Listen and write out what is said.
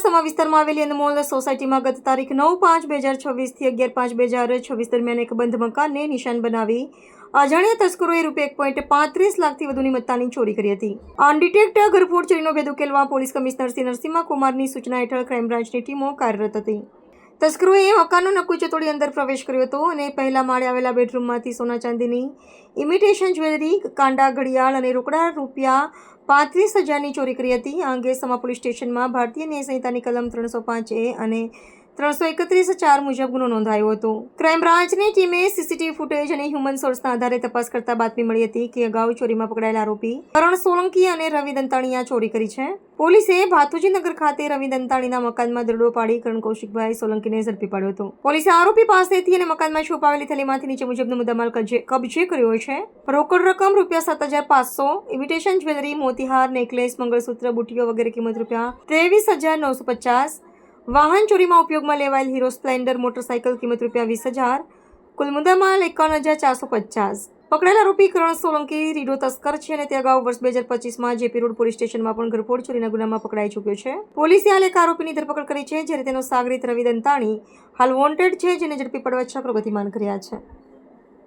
સમા વિસ્તારમાં આવેલી અનમોલ સોસાયટીમાં ગત તારીખ 9/5/2026 થી 11/5/2026 દરમિયાન એક બંધ મકાનને નિશાન બનાવી અજાણ્યા તસ્કરોએ ₹1.35 લાખથી વધુની મત્તાની ચોરી કરી હતી. અનડિટેક્ટ ઘરફોડ ચોરીનો ભેદ ઉકેલવા પોલીસ કમિશનર શ્રી નરસિમ્હા કુમારની સૂચના હેઠળ ક્રાઇમ બ્રાન્ચની ટીમો કાર્યરત હતી. તસ્કરોએ મકાનનો નકુચો તોડી અંદર પ્રવેશ કર્યો હતો અને પહેલા માળે આવેલા બેડરૂમમાંથી સોના ચાંદીની ઇમિટેશન જ્વેલરી, કાંડા, ઘડિયાળ અને રોકડા ₹35,000ની ચોરી કરી હતી. આ અંગે સમા પોલીસ સ્ટેશનમાં ભારતીય ન્યાય સંહિતાની કલમ 305A અને 331(4) મુજબ ગુનો નોંધાયો હતો. ક્રાઇમ બ્રાન્ચની ટીમે સીસીટીવી ફૂટેજ અને હ્યુમન સોર્સના આધારે તપાસ કરતા બાતમી મળી હતી કે અગાઉ ચોરીમાં પકડાયેલા આરોપી કરણ સોલંકી અને રવિ દંતાણીએ આ ચોરી કરી છે. પોલીસે ભાથુજીનગર ખાતે રવિ દંતાણીના મકાનમાં દરોડો પાડી કરણ કૌશિકભાઈ સોલંકીને ઝડપી પાડ્યો હતો. પોલીસે આરોપી પાસેથી અને મકાનમાં છુપાવેલી થેલીમાંથી નીચે મુજબનો મુદ્દામાલ કબજે કર્યો છે. રોકડ રકમ ₹7,500, ઇમિટેશન જ્વેલરી, મોતીહાર, નેકલેસ, મંગળસૂત્ર, બુટીઓ વગેરે કિંમત ₹23,950. વાહન ચોરીમાં ઉપયોગમાં લેવાયેલ હીરો સ્પ્લેન્ડર મોટરસાયકલ કિંમત ₹20,000. કુલ મુદ્દામાલ ₹51,450. પકડાયેલા આરોપી કરણ સોલંકી રીઢો તસ્કર છે અને તે અગાઉ વર્ષ 2025માં જેપી રોડ પોલીસ સ્ટેશનમાં પણ ઘરફોડ ચોરીના ગુનામાં પકડાઈ ચૂક્યો છે. પોલીસે હાલ એક આરોપીની ધરપકડ કરી છે, જ્યારે તેનો સાગરીત રવિ દંતાણી હાલ વોન્ટેડ છે, જેને ઝડપી પાડવા ચક્રો ગતિમાન કર્યા છે.